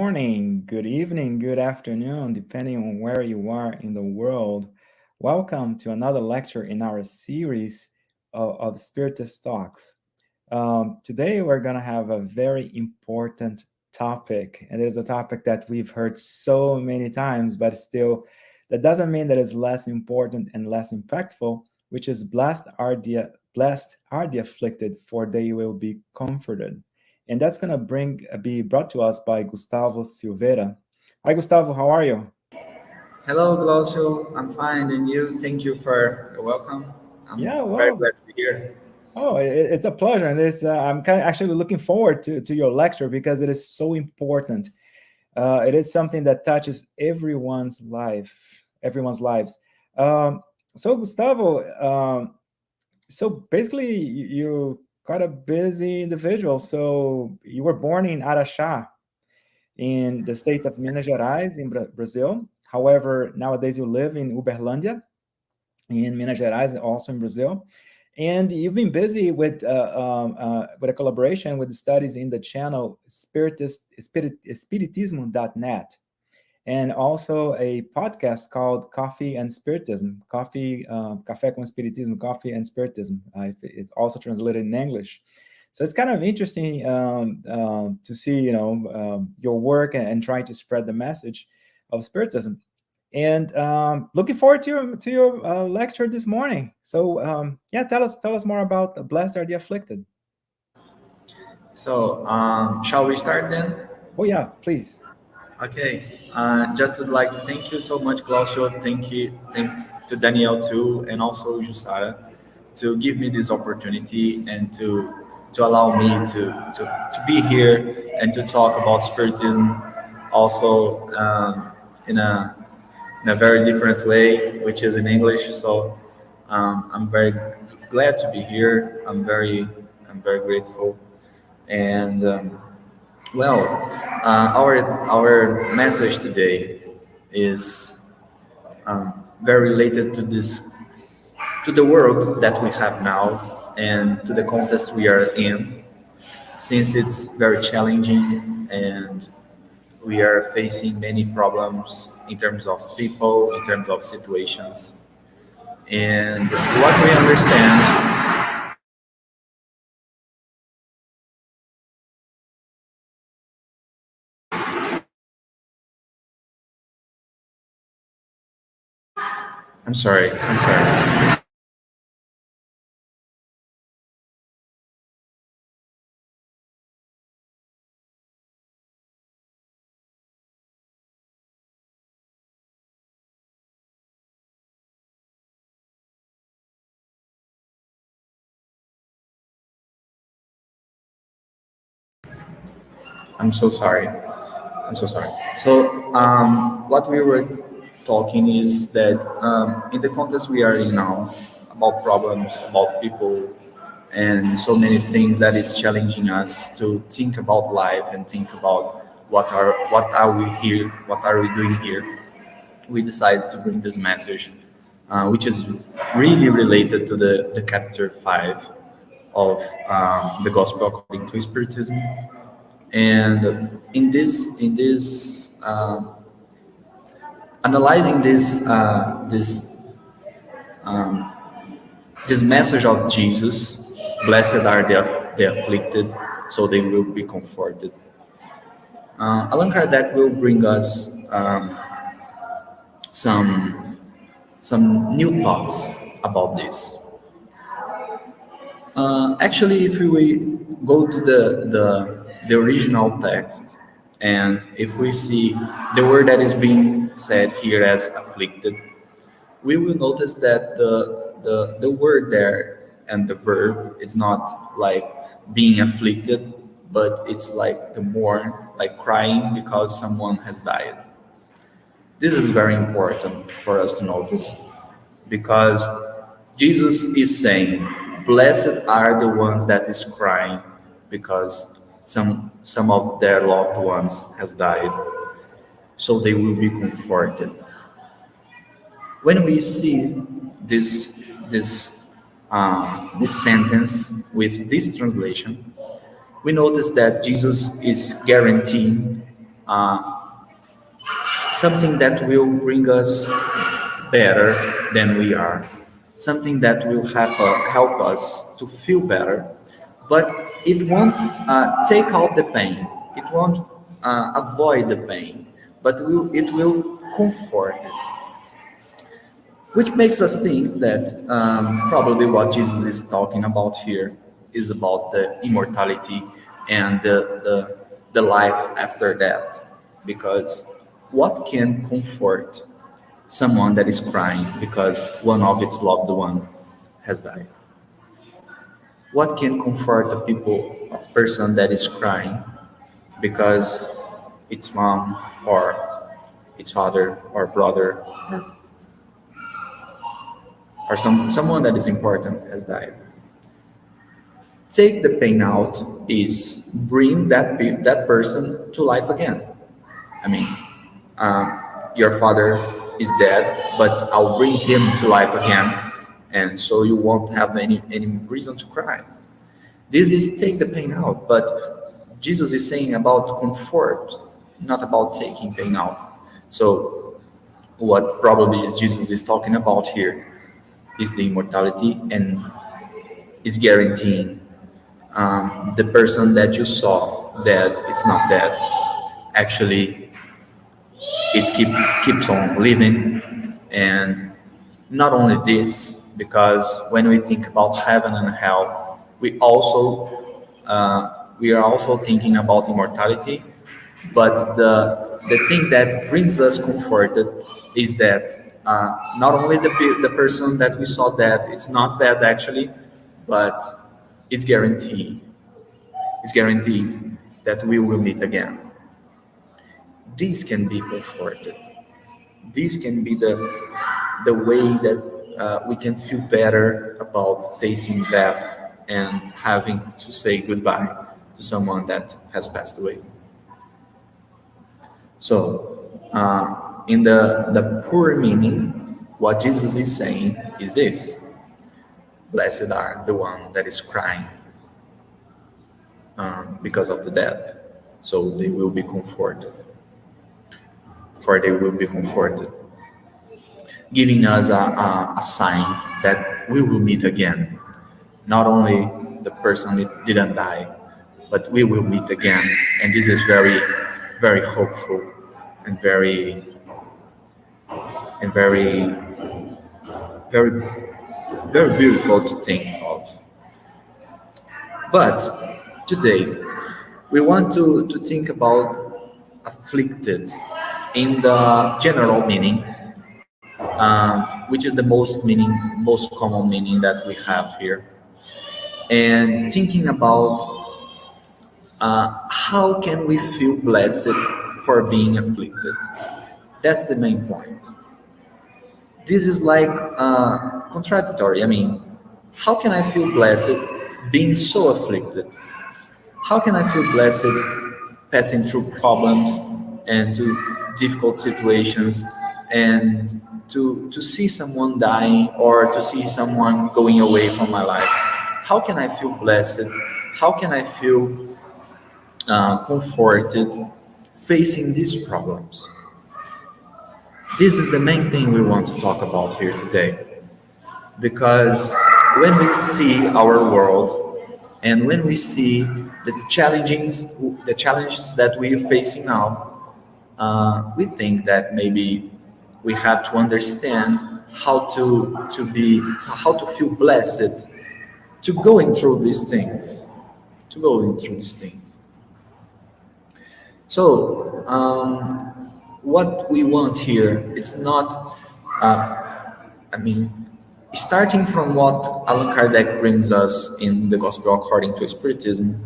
morning, good evening, good afternoon, depending on where you are in the world. Welcome to another lecture in our series of Spiritist Talks. Today, we're going to have a very important topic, and it is a topic that we've heard so many times, but still, that doesn't mean that it's less important and less impactful, which is blessed are the afflicted, for they will be comforted. And that's going to be brought to us by Gustavo Silveira. Hi, Gustavo, how are you? Hello, Glaucio. I'm fine, and you? Thank you for the welcome. I'm Yeah, very well, glad to be here. oh, it's a pleasure. And I'm kind of actually looking forward to your lecture because it is so important. It is something that touches everyone's lives. So, Gustavo, so basically, you're quite a busy individual. So you were born in Araxá, in the state of Minas Gerais, in Brazil. However, nowadays you live in Uberlândia, in Minas Gerais, also in Brazil. And you've been busy with a collaboration with studies in the channel Spiritismo.net, and also a podcast called Coffee and Spiritism, Café com Spiritismo, Coffee and Spiritism. It's also translated in English. So it's kind of interesting to see, your work and trying to spread the message of Spiritism. And looking forward to your lecture this morning. So yeah, tell us more about the Blessed are the Afflicted. So, shall we start then? Oh yeah, please. Okay. Just would like to thank you so much, Glaucio. Thanks to Danielle too, and also Jusara, to give me this opportunity and to allow me to be here and to talk about Spiritism, also in a very different way, which is in English. So I'm very glad to be here. I'm very grateful, and well, our message today is very related to the world that we have now and to the context we are in, since it's very challenging and we are facing many problems in terms of people, in terms of situations. And what we understand, I'm sorry. I'm so sorry. I'm so sorry. So, what we were talking is that in the context we are in now, about problems, about people, and so many things that is challenging us to think about life and think about what are we here, what are we doing here. We decided to bring this message, which is really related to the chapter 5 of the Gospel according to Spiritism. And in this analyzing this message of Jesus, blessed are the afflicted, so they will be comforted. Allan Kardec will bring us some some new thoughts about this. Actually, if we go to the original text, and if we see the word that is being said here as afflicted, we will notice that the word there and the verb is not like being afflicted, but it's like the mourn, like crying because someone has died. This is very important for us to notice, because Jesus is saying, "Blessed are the ones that is crying because some of their loved ones has died, so they will be comforted." When we see this this sentence with this translation, we notice that Jesus is guaranteeing something that will bring us better than we are, something that will help us to feel better, but it won't take out the pain, it won't avoid the pain, but it will comfort it. Which makes us think that probably what Jesus is talking about here is about the immortality and the life after death. Because what can comfort someone that is crying because one of its loved one has died? What can comfort a person that is crying because its mom or its father or brother or someone that is important has died? Take the pain out is bring that person to life again. I mean, your father is dead, but I'll bring him to life again, and so you won't have any reason to cry. This is take the pain out, but Jesus is saying about comfort, not about taking pain out. So what probably Jesus is talking about here is the immortality, and is guaranteeing the person that you saw dead, it's not dead. Actually, it keeps on living. And not only this, because when we think about heaven and hell, we are also thinking about immortality. But the thing that brings us comforted is that not only the person that we saw dead, it's not dead actually, but it's guaranteed that we will meet again. This can be comforted. This can be the way that we can feel better about facing death and having to say goodbye to someone that has passed away. So, in the poor meaning, what Jesus is saying is this: blessed are the one that is crying because of the death, so they will be comforted. For they will be comforted, giving us a sign that we will meet again. Not only the person that didn't die, but we will meet again. And this is very, very hopeful and very, very, very beautiful to think of. But today, we want to think about afflicted in the general meaning, which is the most common meaning that we have here, and thinking about how can we feel blessed for being afflicted. That's the main point. This is like contradictory. I mean, how can I feel blessed being so afflicted? How can I feel blessed passing through problems and to difficult situations, and to see someone dying or to see someone going away from my life? How can I feel blessed? How can I feel comforted facing these problems? This is the main thing we want to talk about here today, because when we see our world and when we see the challenges that we are facing now, we think that maybe we have to understand how to feel blessed to going through these things, So, what we want here is not, starting from what Allan Kardec brings us in the Gospel according to Spiritism,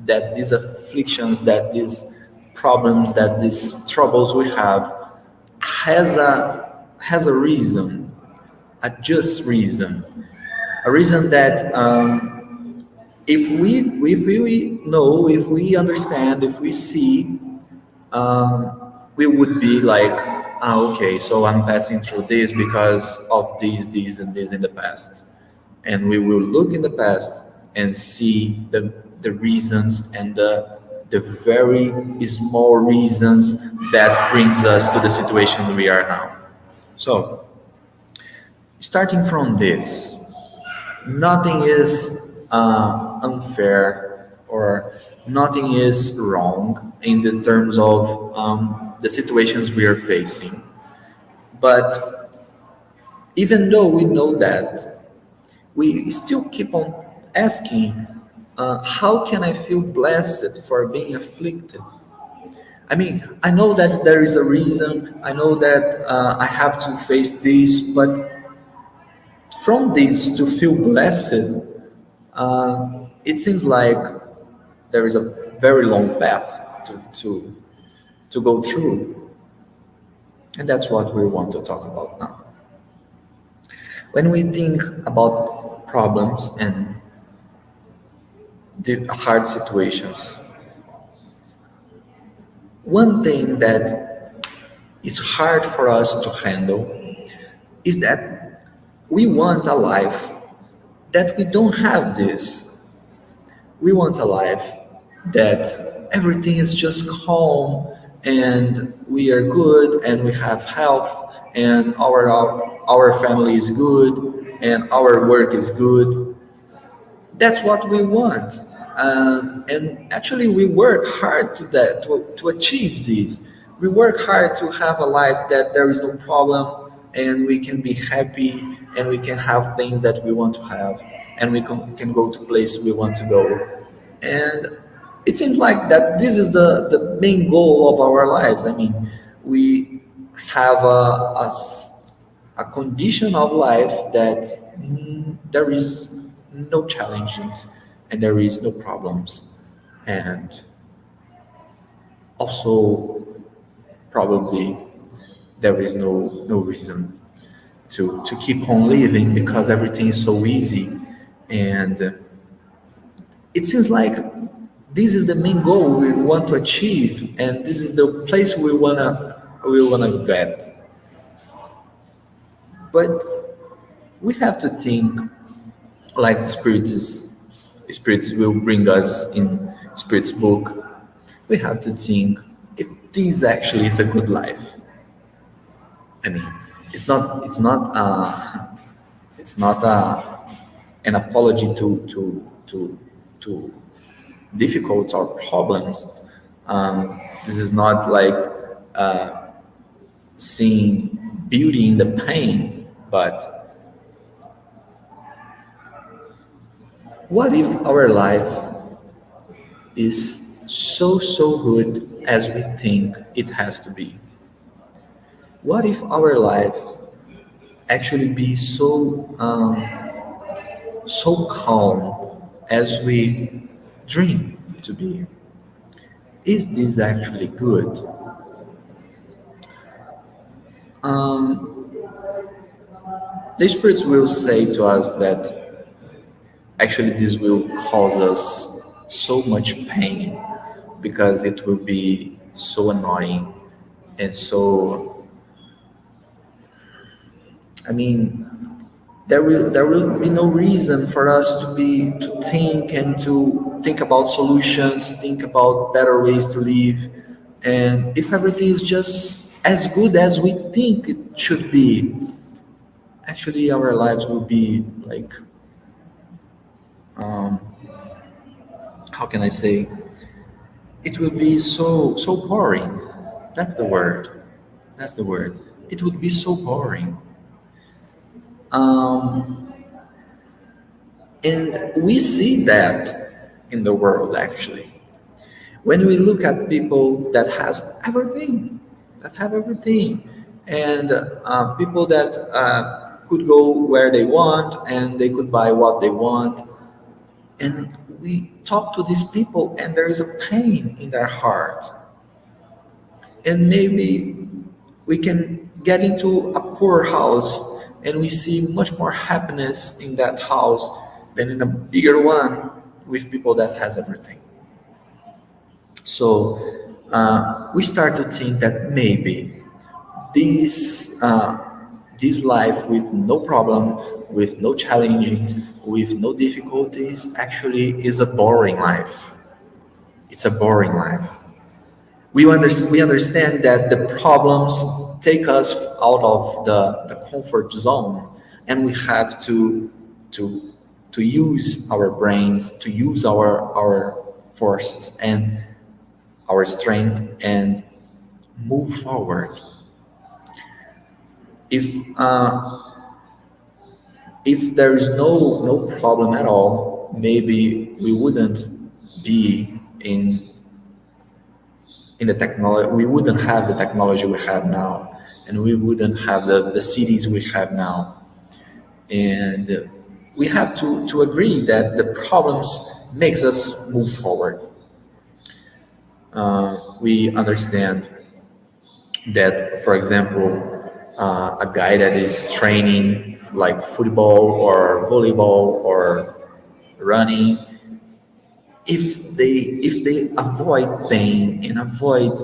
that these afflictions, that these problems, that these troubles we have has a reason, a just reason, a reason that if we know, if we understand, if we see, we would be like, okay, so I'm passing through this because of these and this in the past. And we will look in the past and see the reasons and the the very small reasons that brings us to the situation we are now. So, starting from this, nothing is unfair or nothing is wrong in the terms of the situations we are facing. But even though we know that, we still keep on asking, how can I feel blessed for being afflicted? I mean, I know that there is a reason, I know that I have to face this, but from this to feel blessed, it seems like there is a very long path to go through. And that's what we want to talk about now. When we think about problems and the hard situations, one thing that is hard for us to handle is that we want a life that we don't have this. We want a life that everything is just calm and we are good and we have health and our family is good and our work is good. That's what we want. And actually we work hard to achieve this. We work hard to have a life that there is no problem and we can be happy and we can have things that we want to have and we can go to places we want to go. And it seems like that this is the main goal of our lives. I mean, we have a condition of life that there is no challenges and there is no problems, and also probably there is no reason to keep on living because everything is so easy. And it seems like this is the main goal we want to achieve, and this is the place we wanna get. But we have to think like the spirits will bring us in Spirit's book. We have to think if this actually is a good life. I mean, it's not an apology to difficult or problems. This is not like seeing beauty in the pain, but what if our life is so good as we think it has to be? What if our life actually be so calm as we dream to be? Is this actually good? The spirits will say to us that actually this will cause us so much pain because it will be so annoying and so, I mean, there will be no reason for us to think about solutions, think about better ways to live. And if everything is just as good as we think it should be, actually our lives will be like, how can I say? It will be so boring. That's the word. It would be so boring. And we see that in the world, actually. When we look at people that have everything, and people that could go where they want, and they could buy what they want, and we talk to these people, and there is a pain in their heart. And maybe we can get into a poor house, and we see much more happiness in that house than in a bigger one with people that has everything. So we start to think that maybe this life with no problem, with no challenges, with no difficulties, actually is a boring life. it's a boring life. We understand that the problems take us out of the comfort zone, and we have to use our brains, to use our forces and our strength, and move forward. If there is no problem at all, maybe we wouldn't be in the technology. We wouldn't have the technology we have now, and we wouldn't have the cities we have now. And we have to agree that the problems makes us move forward. We understand that, for example, a guy that is training like football or volleyball or running, if they avoid pain and avoid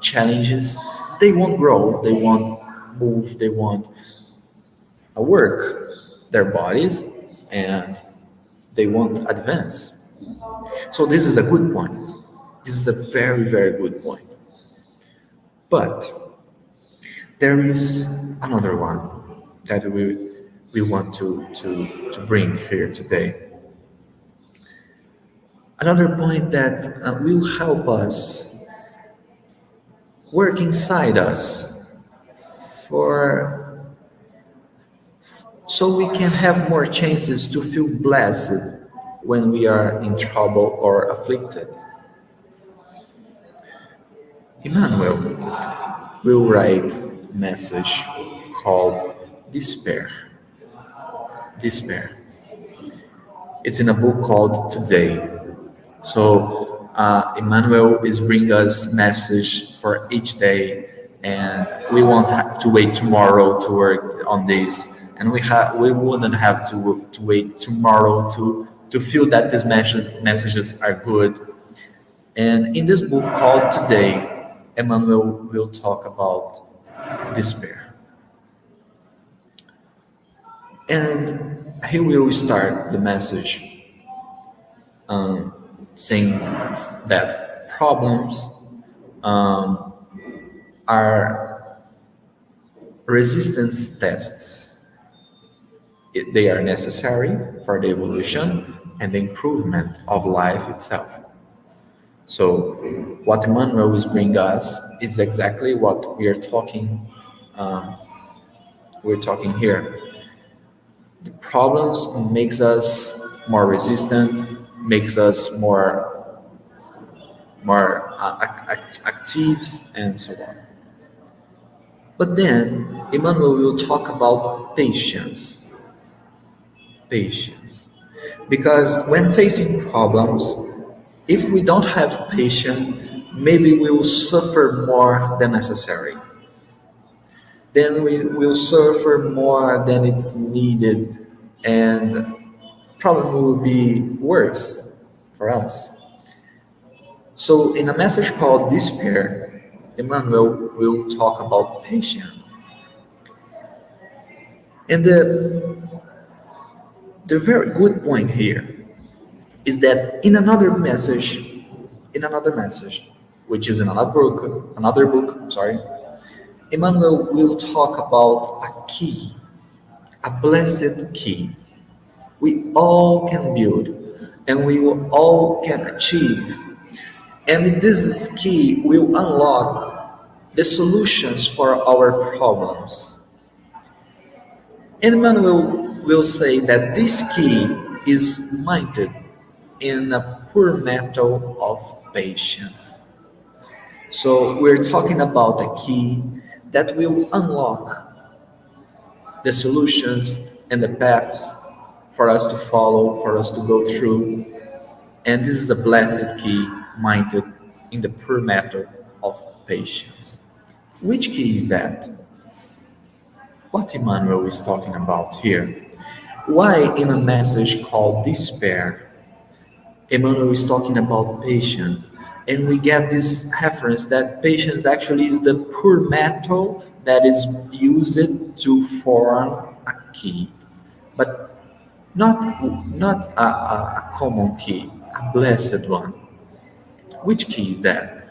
challenges, they won't grow, they won't move, they won't work their bodies, and they won't advance. So this is a good point. This is a very, very good point. But there is another one that we want to bring here today. Another point that will help us work inside us so we can have more chances to feel blessed when we are in trouble or afflicted. Emmanuel will write a message called Despair. Despair. It's in a book called Today. So Emmanuel is bringing us message for each day, and we won't have to wait tomorrow to work on this, and we wouldn't have to wait tomorrow to feel that these messages are good. And in this book called Today, Emmanuel will talk about despair. And he will start the message saying that problems are resistance tests. They are necessary for the evolution and the improvement of life itself. So what Emmanuel is bringing us is exactly what we're talking here. The problems makes us more resistant, makes us more active, and so on. But then Emmanuel will talk about patience. Patience. Because when facing problems, if we don't have patience, maybe we will suffer more than necessary. Then we will suffer more than it's needed, and problem will be worse for us. So in a message called Despair, Emmanuel will talk about patience. And the very good point here is that in another message, which is in another book, Emmanuel will talk about a key, a blessed key we all can build and we all can achieve. And this key will unlock the solutions for our problems. And Emmanuel will say that this key is minted in a pure metal of patience. So we're talking about a key that will unlock the solutions and the paths for us to follow, for us to go through. And this is a blessed key minted in the pure metal of patience. Which key is that? What Emmanuel is talking about here? Why in a message called Despair, Emmanuel is talking about patience? And we get this reference that patience actually is the pure metal that is used to form a key, but not a common key, a blessed one. which key is that?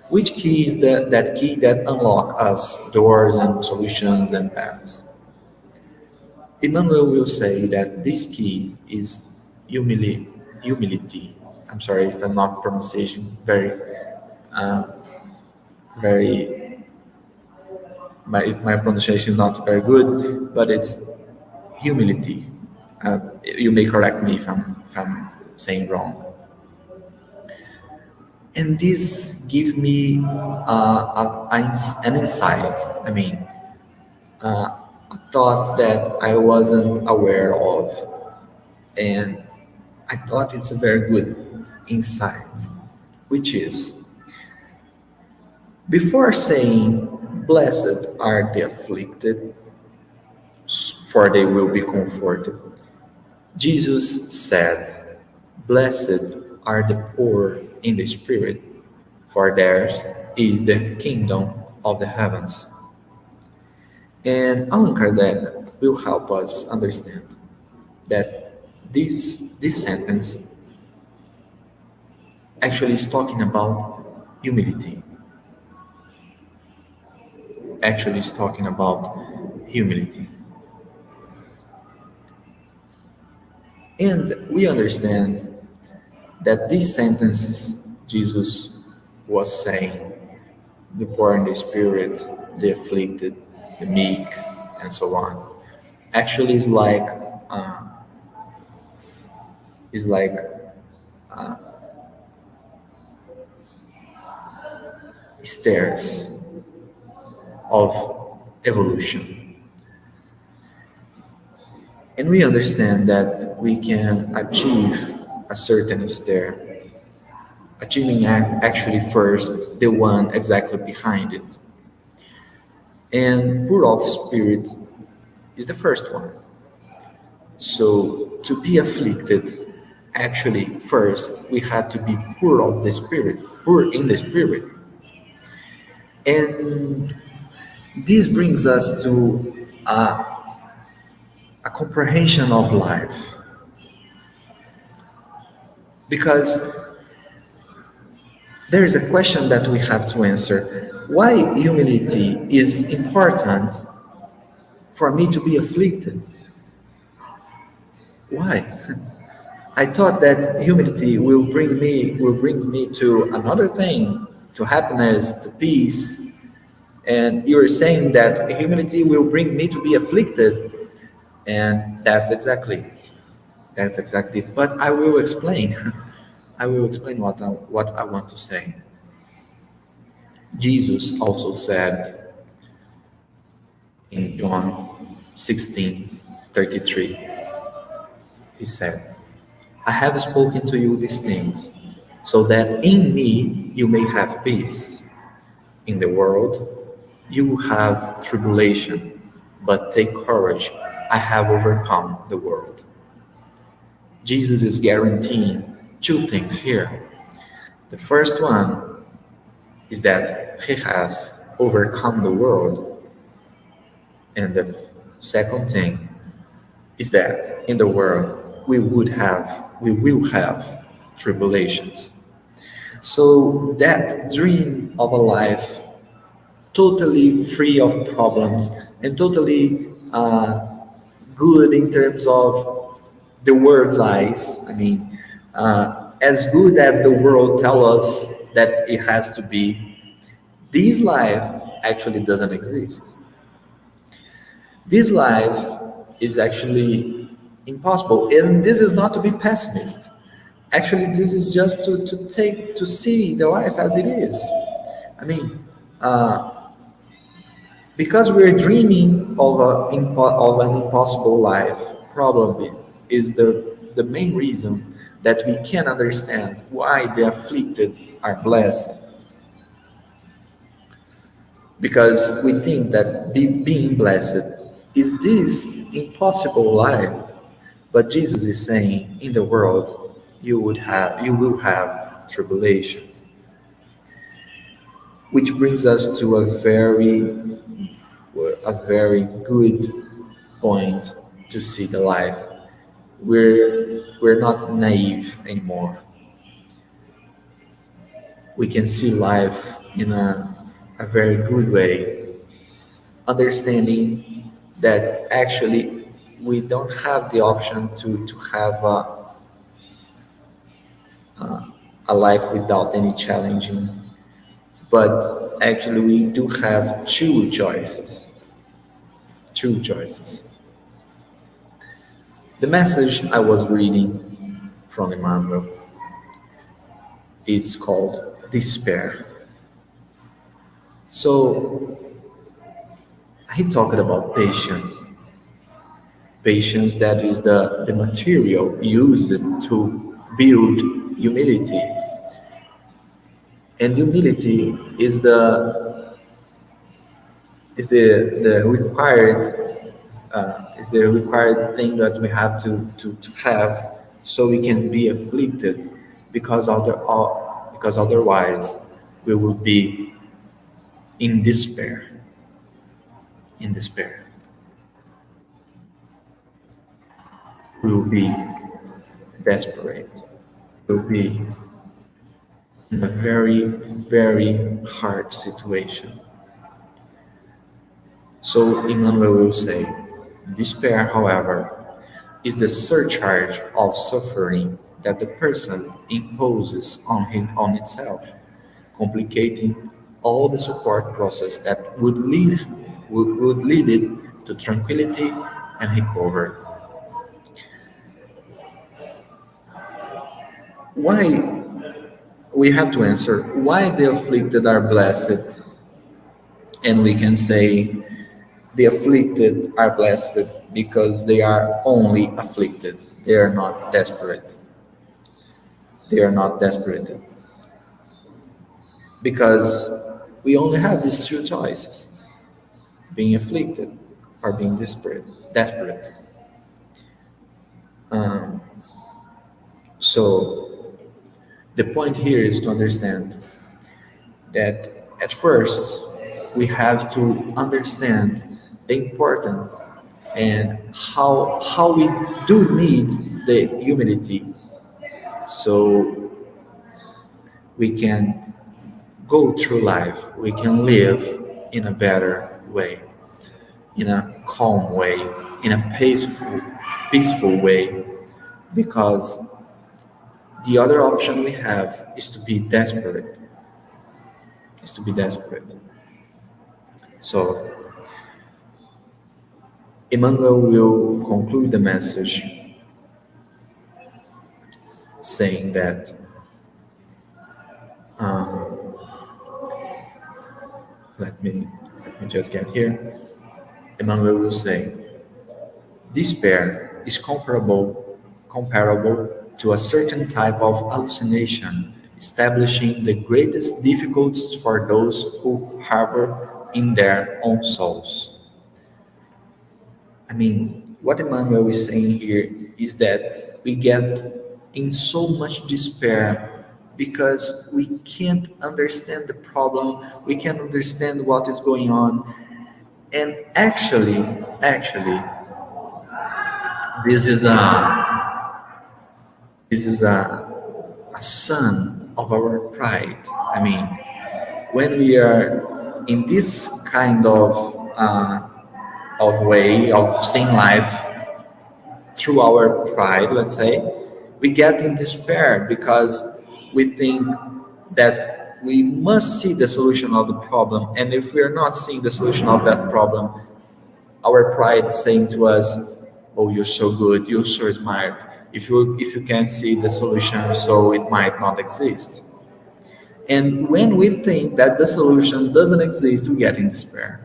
Which key is that key that unlock us doors and solutions and paths? Emmanuel will say that this key is humility. I'm sorry if I'm not pronunciation very, if my pronunciation is not very good, but it's humility. You may correct me if I'm saying wrong. And this give me an insight. I mean, a thought that I wasn't aware of, and I thought it's a very good insight, which is, before saying, "Blessed are the afflicted, for they will be comforted," Jesus said, "Blessed are the poor in the spirit, for theirs is the kingdom of the heavens." And Allan Kardec will help us understand that this sentence actually is talking about humility. Actually is talking about humility. And we understand that these sentences Jesus was saying, the poor in the spirit, the afflicted, the meek, and so on, actually is like stairs of evolution. And we understand that we can achieve a certain stair, achieving actually first the one exactly behind it. And poor of spirit is the first one. So to be afflicted, actually first we have to be poor of the spirit, poor in the spirit. And this brings us to a comprehension of life. Because there is a question that we have to answer. Why humility is important for me to be afflicted? Why? I thought that humility will bring me to another thing, to happiness, to peace. And you're saying that humility will bring me to be afflicted. And that's exactly it. That's exactly it. But I will explain. I will explain what I want to say. Jesus also said in John 16:33, he said, "I have spoken to you these things, so that in me you may have peace. In the world you will have tribulation, but take courage, I have overcome the world." Jesus is guaranteeing two things here. The first one is that he has overcome the world. And the second thing is that in the world we will have tribulations. So that dream of a life totally free of problems and totally good in terms of the world's eyes. I mean, as good as the world tells us that it has to be, this life actually doesn't exist. This life is actually impossible. And this is not to be pessimist. Actually, this is just to see the life as it is. I mean, because we're dreaming of an impossible life, probably is the main reason that we can understand why the afflicted are blessed. Because we think that being blessed is this impossible life, but Jesus is saying, in the world you will have tribulations. Which brings us to a very good point to see the life. We're not naive anymore. we can see life in a very good way, understanding that actually we don't have the option to have a life without any challenging, but actually we do have two choices. Two choices. The message I was reading from Emmanuel is called despair. So he talked about patience. Patience, that is the material used to build humility. And humility is the required thing that we have to have, so we can be afflicted, because otherwise we would be in despair. In despair, we will be desperate. We will be in a very, very hard situation. So Emmanuel will say, despair, however, is the surcharge of suffering that the person imposes on itself, complicating all the support process that would lead it to tranquility and recovery. Why? We have to answer why the afflicted are blessed, and we can say the afflicted are blessed because they are only afflicted. They are not desperate. They are not desperate. Because we only have these two choices: being afflicted or being desperate. Um, so the point here is to understand that at first we have to understand the importance and how we do need the humility, so we can go through life, we can live in a better way, in a calm way, in a peaceful way, because the other option we have is to be desperate. So Emmanuel will conclude the message saying that let me just get here. Emmanuel will say, despair is comparable to a certain type of hallucination, establishing the greatest difficulties for those who harbor in their own souls. I mean, what Emmanuel is saying here is that we get in so much despair because we can't understand the problem, we can't understand what is going on, and actually, this is a son of our pride. I mean, when we are in this kind of way of seeing life through our pride, let's say, we get in despair because we think that we must see the solution of the problem, and if we are not seeing the solution of that problem, our pride is saying to us, oh, you're so good, you're so smart, if you can't see the solution, so it might not exist. And when we think that the solution doesn't exist, we get in despair.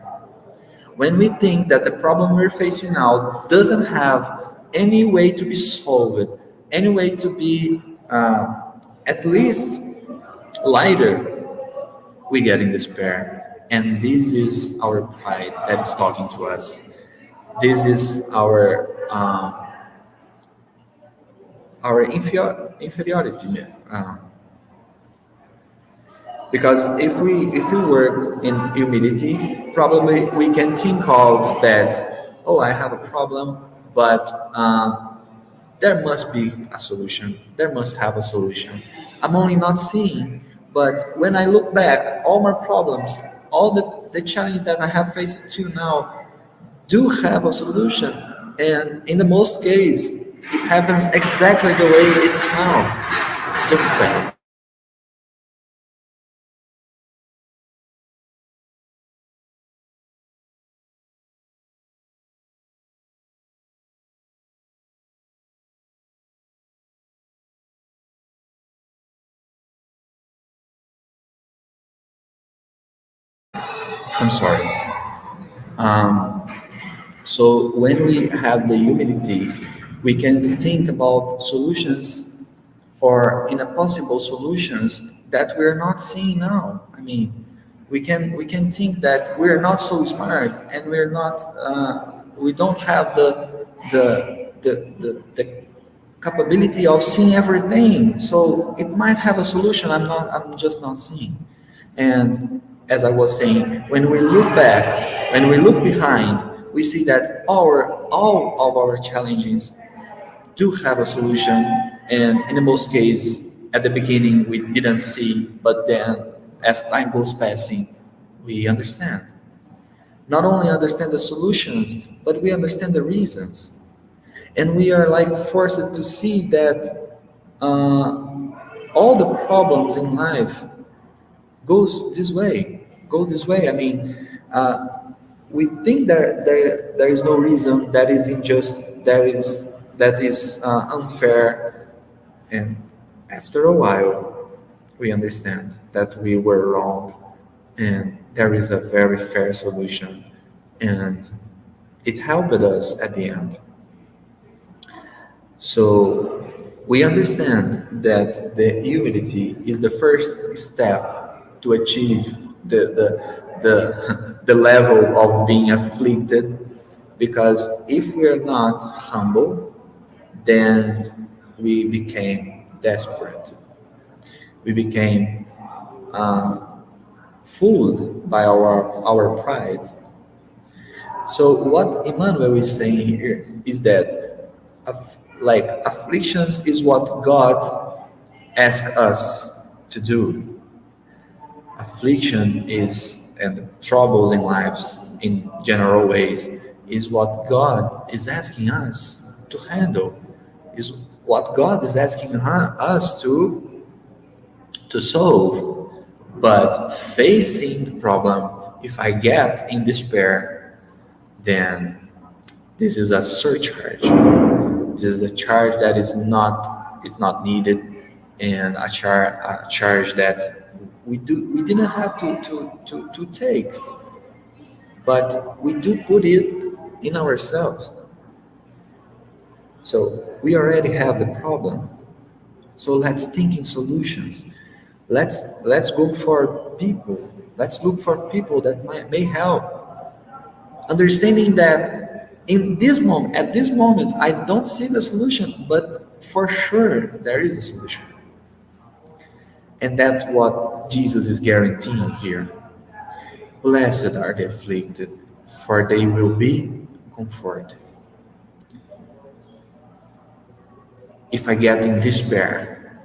When we think that the problem we're facing now doesn't have any way to be solved, any way to be at least lighter, we get in despair. And this is our pride that is talking to us. This is our inferiority. Because if we work in humility, probably we can think of that, oh, I have a problem, but there must be a solution. There must have a solution. I'm only not seeing But when I look back, all my problems, all the challenge that I have faced till now do have a solution. And in the most case, it happens exactly the way it's now. Just a second. I'm sorry. Um, so when we have the humility, we can think about solutions or in a possible solutions that we're not seeing now. I mean, we can think that we're not so smart and we're not we don't have the capability of seeing everything. So it might have a solution. I'm just not seeing. And as I was saying, when we look back, when we look behind, we see that all of our challenges do have a solution. And in the most case, at the beginning, we didn't see, but then as time goes passing, we understand. Not only understand the solutions, but we understand the reasons. And we are like forced to see that all the problems in life goes this way, go this way. I mean, we think that there is no reason that is unjust, that is unfair, and after a while, we understand that we were wrong, and there is a very fair solution, and it helped us at the end. So we understand that the humility is the first step to achieve the level of being afflicted, because if we are not humble, then we became desperate. We became fooled by our pride. So what Emmanuel is saying here is that like afflictions is what God asks us to do. Affliction is, and troubles in lives in general ways, is what God is asking us to handle, is what God is asking us to solve. But facing the problem, if I get in despair, then this is a surcharge. This is a charge that is not, it's not needed, and a charge that we didn't have to take, but we do put it in ourselves. So we already have the problem. So let's think in solutions. Let's go for people. Let's look for people that may help. Understanding that in this moment, at this moment, I don't see the solution, but for sure there is a solution. And that's what Jesus is guaranteeing here. Blessed are the afflicted, for they will be comforted. If I get in despair,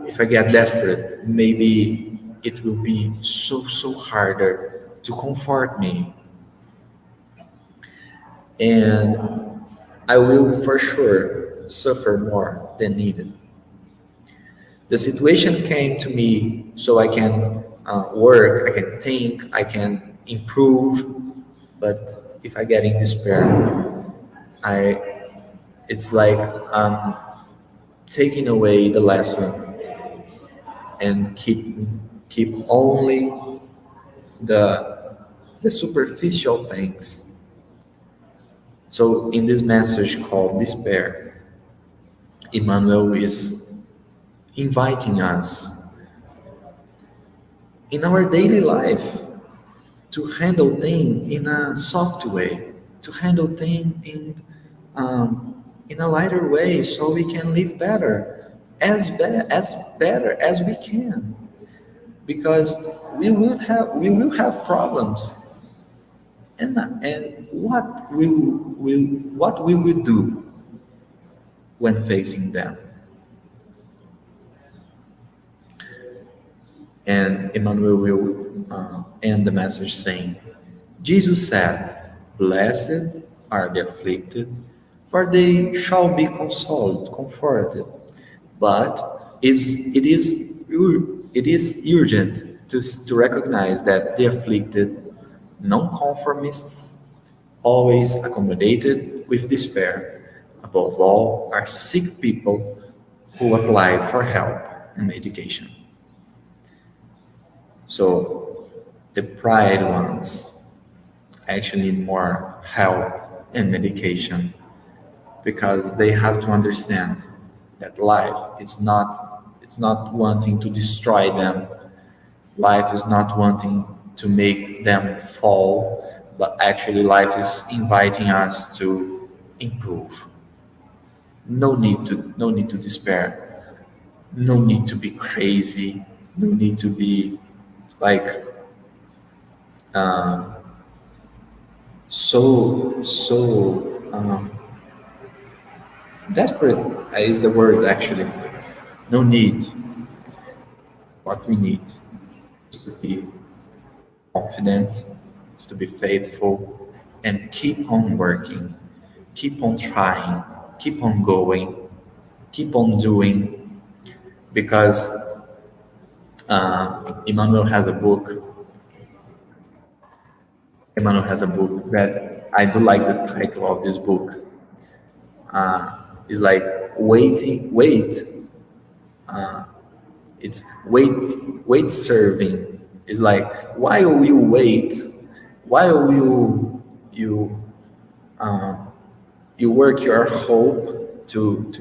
if I get desperate, maybe it will be so harder to comfort me. And I will for sure suffer more than needed. The situation came to me so I can work, I can think, I can improve. But if I get in despair, it's like taking away the lesson and keep only the superficial things. So in this message called Despair, Emmanuel is inviting us in our daily life to handle things in a soft way, to handle things in a lighter way, so we can live better, as better as we can, because we will have problems, and what will we do when facing them? And Emmanuel will end the message saying, Jesus said, "Blessed are the afflicted, for they shall be consoled, comforted." But it is urgent to recognize that the afflicted, nonconformists, always accommodated with despair, above all, are sick people who apply for help and medication. So the pride ones actually need more help and medication because they have to understand that life it's not wanting to destroy them. Life is not wanting to make them fall, but actually life is inviting us to improve. No need to despair. No need to be crazy. No need to be like uh, so desperate is the word actually. No need. What we need is to be confident, is to be faithful, and keep on working, keep on trying, keep on going, keep on doing, because Emmanuel has a book. Emmanuel has a book that I do like the title of this book. It's like wait. It's wait serving. It's like while you wait, while you work your hope to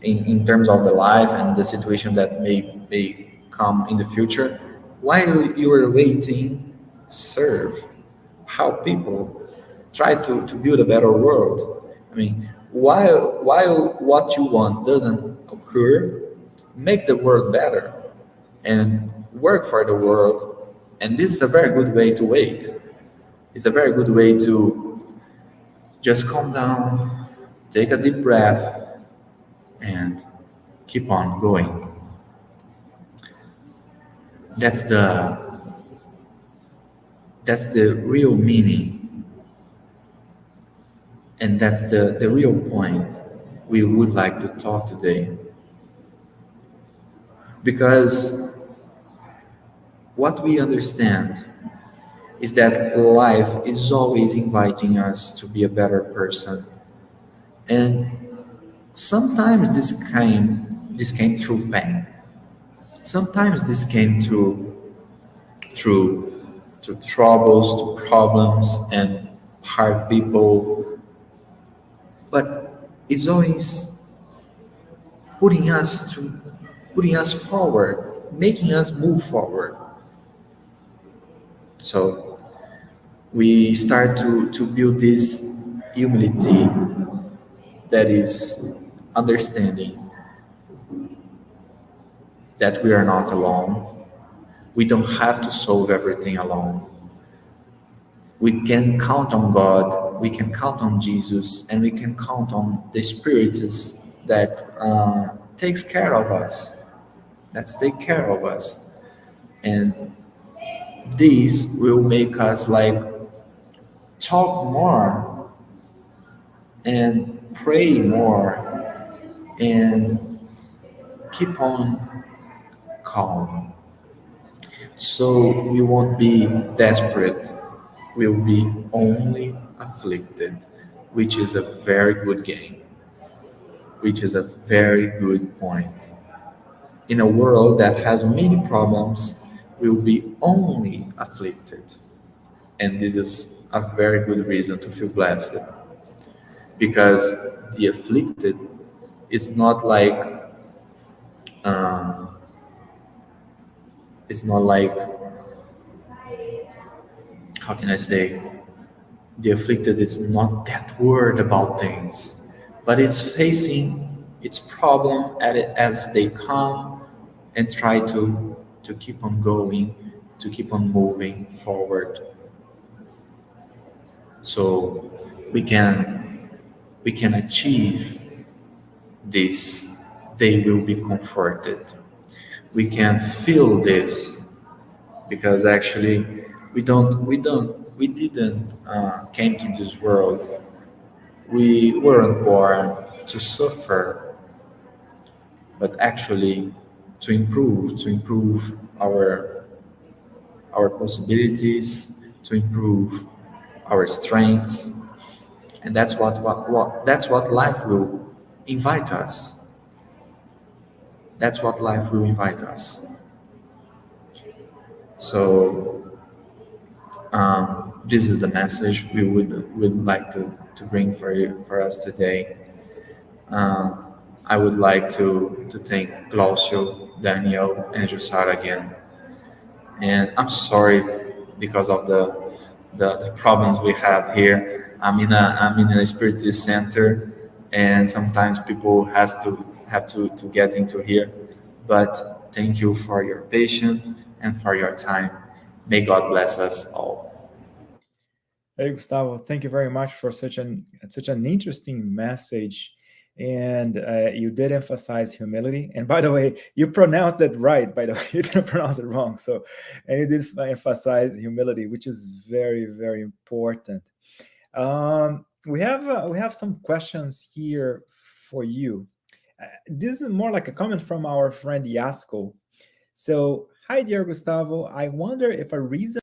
in terms of the life and the situation that may come in the future. While you are waiting, serve, help people, try to build a better world. I mean, while what you want doesn't occur, make the world better and work for the world. And this is a very good way to wait. It's a very good way to just calm down, take a deep breath, and keep on going. That's the real meaning, and that's the real point we would like to talk today. Because what we understand is that life is always inviting us to be a better person. And sometimes this came through pain. Sometimes this came through to troubles, to problems and hard people. But it's always putting us forward, making us move forward. So we start to build this humility that is understanding that we are not alone. We don't have to solve everything alone. We can count on God, we can count on Jesus, and we can count on the Spiritists that takes care of us. That's take care of us. And this will make us like talk more and pray more and keep on calm. So we won't be desperate. We'll be only afflicted, which is a very good game, which is a very good point. In a world that has many problems, we'll be only afflicted. And this is a very good reason to feel blessed. Because the afflicted is not like uh, it's not like, how can I say, the afflicted is not that worried about things, but it's facing its problem at it as they come and try to keep on going, to keep on moving forward. So we can achieve this. They will be comforted. we can feel this, because actually we didn't came to this world. We weren't born to suffer, but actually to improve our possibilities, to improve our strengths, and that's that's what life will invite us. That's what life will invite us. So this is the message we would like to bring for us today. I would like to thank Glaucio, Daniel, and Jussara again. And I'm sorry because of the problems we have here. I'm in a spiritist center, and sometimes people have to get into here. But thank you for your patience and for your time. May God bless us all. Hey, Gustavo, thank you very much for such an interesting message. And you did emphasize humility. And by the way, you pronounced it right. By the way, you didn't pronounce it wrong. So, and you did emphasize humility, which is very, very important. We have some questions here for you. This is more like a comment from our friend Yasko. So, hi, dear Gustavo. I wonder if a reason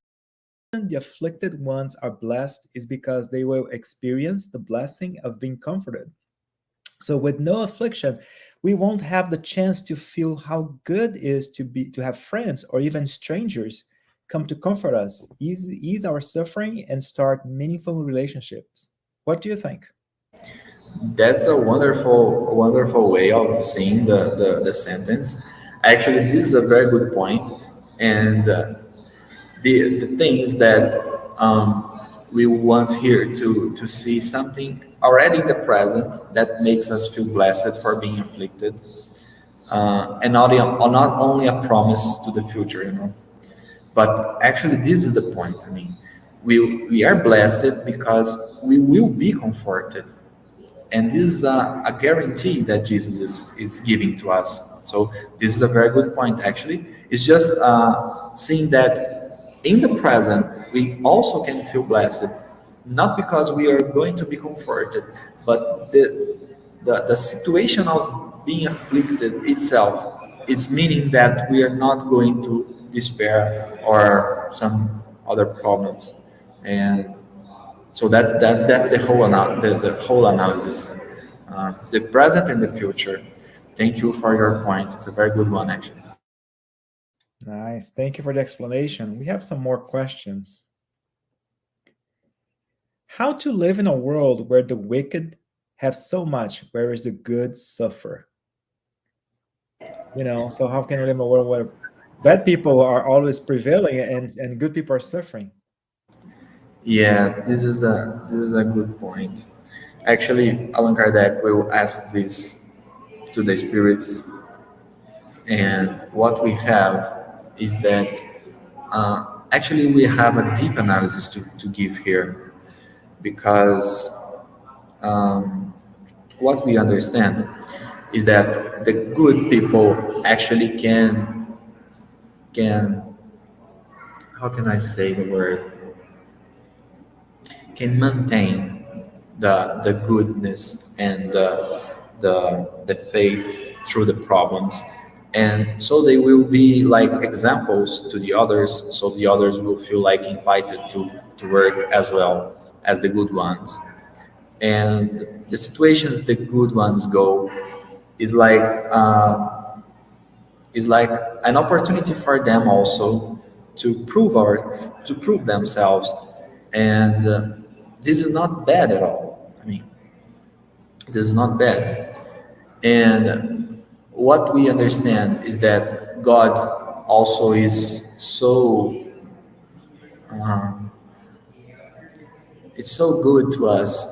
the afflicted ones are blessed is because they will experience the blessing of being comforted. So with no affliction, we won't have the chance to feel how good it is to have friends or even strangers come to comfort us, ease our suffering, and start meaningful relationships. What do you think? That's a wonderful way of seeing the sentence. Actually, this is a very good point. And the thing is that we want here to see something already in the present that makes us feel blessed for being afflicted, and not only a promise to the future, But actually, this is the point. I mean, we are blessed because we will be comforted. And this is a guarantee that Jesus is giving to us. So this is a very good point, actually. It's just seeing that in the present, we also can feel blessed, not because we are going to be comforted, but the situation of being afflicted itself, it's meaning that we are not going to despair or some other problems. And so that the whole analysis, the present and the future. Thank you for your point. It's a very good one, actually. Nice. Thank you for the explanation. We have some more questions. How to live in a world where the wicked have so much, whereas the good suffer? So how can we live in a world where bad people are always prevailing and good people are suffering? Yeah, this is a good point. Actually, Allan Kardec will ask this to the spirits, and what we have is that actually we have a deep analysis to give here, because what we understand is that the good people actually can how can I say the word, can maintain the goodness and the faith through the problems, and so they will be like examples to the others, so the others will feel like invited to work as well as the good ones. And the situations the good ones go is like is like an opportunity for them also to prove themselves. And this is not bad at all. I mean, this is not bad. And what we understand is that God also is so it's so good to us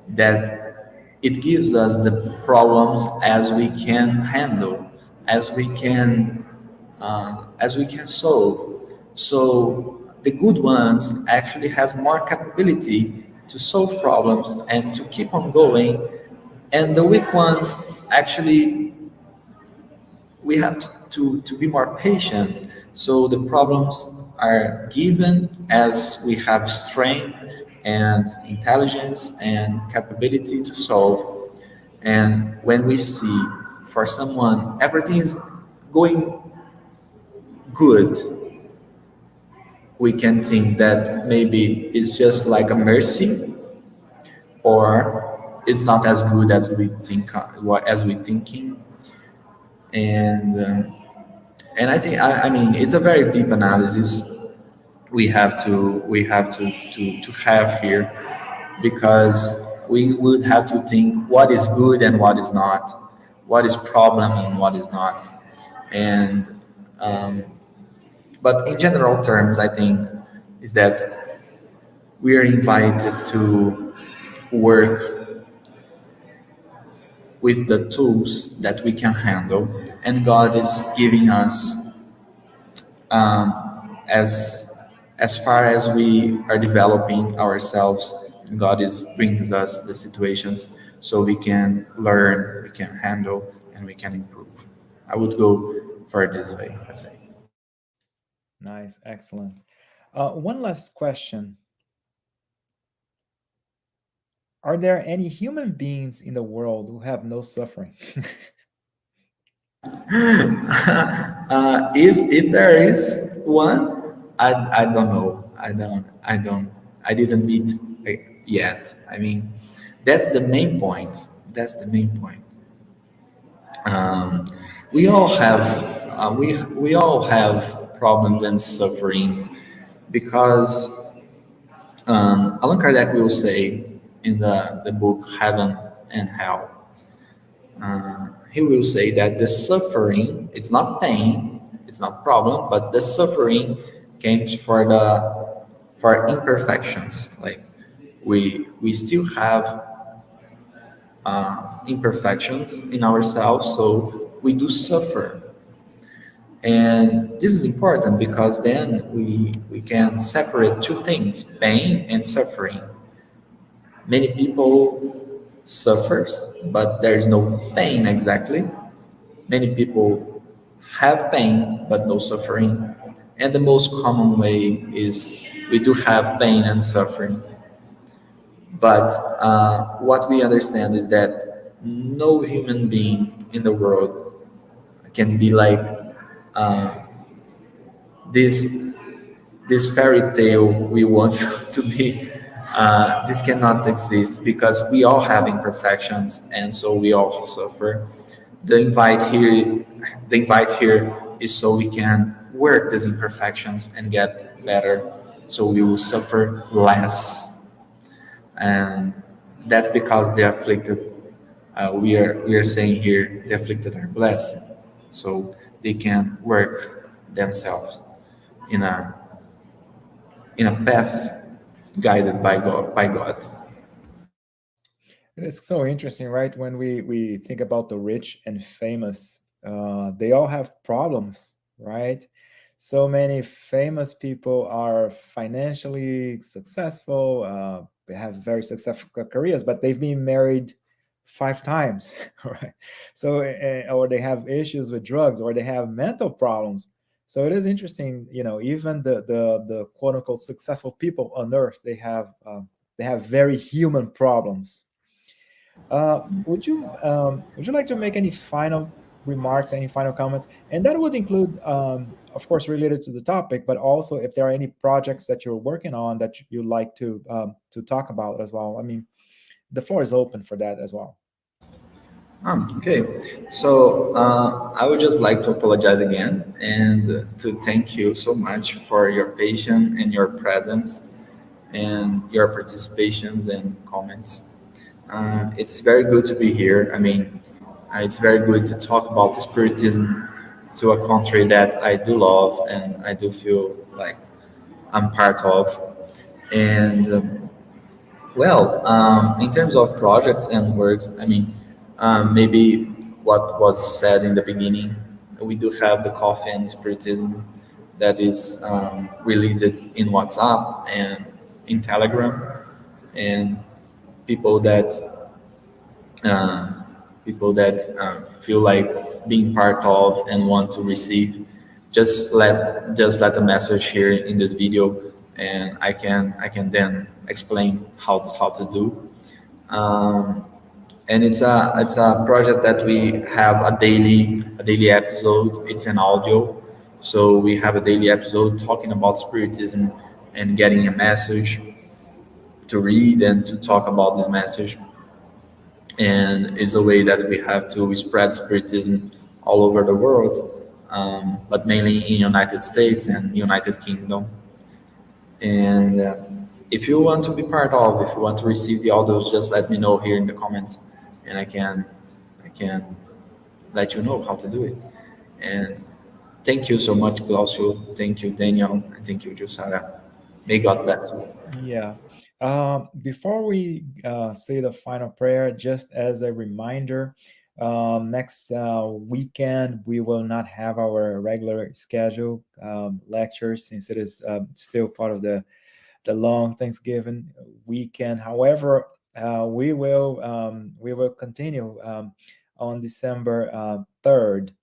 that it gives us the problems as we can handle, as we can solve. So the good ones actually has more capability to solve problems and to keep on going, and the weak ones actually we have to be more patient. So the problems are given as we have strength and intelligence and capability to solve. And when we see for someone everything is going good, we can think that maybe it's just like a mercy, or it's not as good as we think, as we thinking. And I think, I mean, it's a very deep analysis we have to have here, because we would have to think what is good and what is not, what is problem and what is not. And um, but in general terms, I think is that we are invited to work with the tools that we can handle, and God is giving us, as far as we are developing ourselves, God is brings us the situations so we can learn, we can handle, and we can improve. I would go for this way, let's say. Nice, excellent. One last question. Are there any human beings in the world who have no suffering? If there is one, I don't know. I didn't meet yet. I mean, that's the main point. That's the main point. Um, we all have we all have problems and sufferings, because Allan Kardec will say in the book Heaven and Hell, he will say that the suffering, it's not pain, it's not problem, but the suffering comes for imperfections. Like we still have imperfections in ourselves, so we do suffer. And this is important because then we can separate two things: pain and suffering. Many people suffers, but there is no pain exactly. Many people have pain but no suffering. And the most common way is we do have pain and suffering. But what we understand is that no human being in the world can be like uh, this this fairy tale we want to be. This cannot exist because we all have imperfections, and so we all suffer. The invite here, the invite here is so we can work these imperfections and get better, so we will suffer less. And that's because the afflicted, we are saying here, the afflicted are blessed, so they can work themselves in a path guided by God. By God. It's so interesting, right? When we think about the rich and famous, they all have problems, right? So many famous people are financially successful. They have very successful careers, but they've been married 5 times, right? So, or they have issues with drugs, or they have mental problems. So it is interesting, even the quote unquote successful people on earth, they have very human problems. Would you like to make any final remarks, any final comments? And that would include, of course, related to the topic, but also if there are any projects that you're working on that you'd like to talk about as well. I mean, the floor is open for that as well. Okay, so I would just like to apologize again and to thank you so much for your patience and your presence and your participations and comments. It's very good to be here. I mean, it's very good to talk about spiritism to a country that I do love and I do feel like I'm part of. And well, in terms of projects and works, I mean, maybe what was said in the beginning, we do have the Coffee and Spiritism that is released in WhatsApp and in Telegram, and people that uh, people that feel like being part of and want to receive, just let a message here in this video, and I can then explain how to do. And it's a project that we have a daily episode. It's an audio, so we have a daily episode talking about spiritism and getting a message to read and to talk about this message. And it's a way that we have to spread spiritism all over the world, but mainly in United States and United Kingdom. And if you want to be part of, if you want to receive the audios, just let me know here in the comments, and I can let you know how to do it. And thank you so much, Glaucio. Thank you, Daniel, and thank you, Josiah. May God bless you. Yeah. Before we say the final prayer, just as a reminder, next weekend we will not have our regular schedule lectures, since it is still part of the long Thanksgiving weekend. However, we will continue on December 3rd.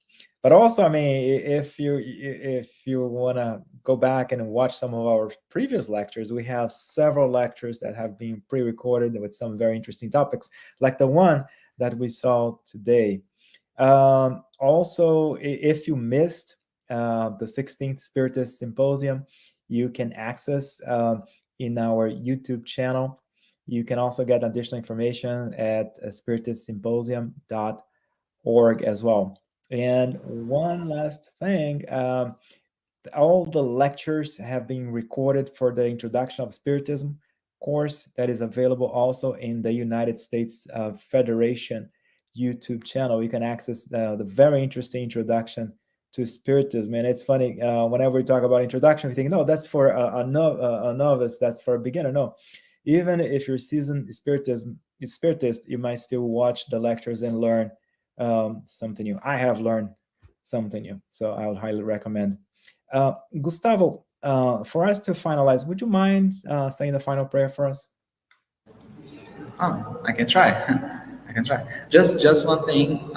But also, I mean, if you want to go back and watch some of our previous lectures, we have several lectures that have been pre-recorded with some very interesting topics, like the one that we saw today. Also, if you missed the 16th Spiritist Symposium, you can access in our YouTube channel. You can also get additional information at spiritistsymposium.org as well. And one last thing, all the lectures have been recorded for the Introduction of Spiritism course that is available also in the United States Federation YouTube channel. You can access the very interesting introduction to Spiritism. And it's funny, whenever we talk about introduction, we think, no, that's for a novice, that's for a beginner. No, even if you're seasoned Spiritist, you might still watch the lectures and learn something new. I have learned something new, so I would highly recommend. Gustavo, for us to finalize, would you mind saying the final prayer for us? I can try. I can try. Just one thing.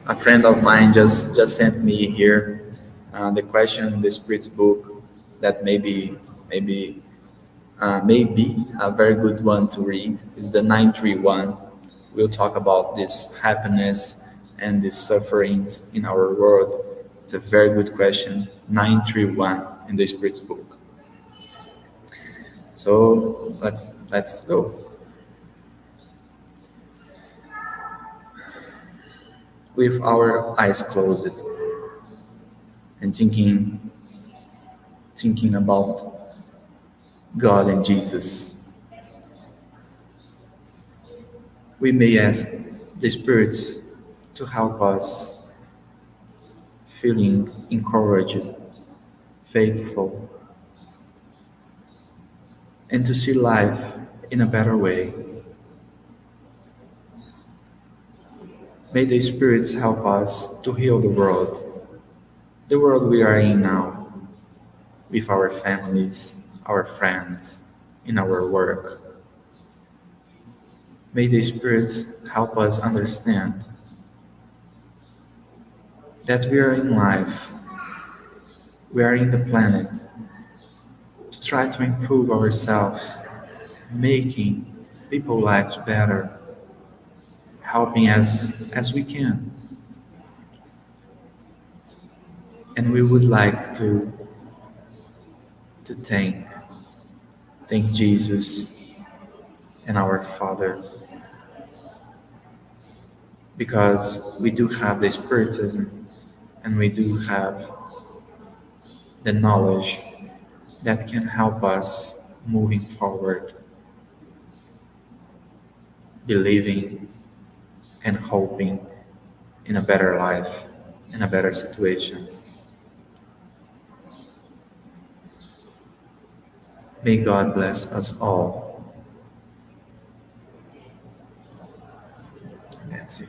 A friend of mine just sent me here the question, the Spirit's book, that maybe a very good one to read is the 931. We'll talk about this happiness and these sufferings in our world. It's a very good question. 931 in the Spirit's book. So let's go. With our eyes closed and thinking about God and Jesus, we may ask the spirits to help us feeling encouraged, faithful, and to see life in a better way. May the spirits help us to heal the world we are in now, with our families, our friends, in our work. May the spirits help us understand that we are in life, we are in the planet, to try to improve ourselves, making people's lives better, helping as we can. And we would like to thank Jesus and our Father, because we do have the Spiritism and we do have the knowledge that can help us moving forward, believing and hoping in a better life, in a better situations. May God bless us all. That's it.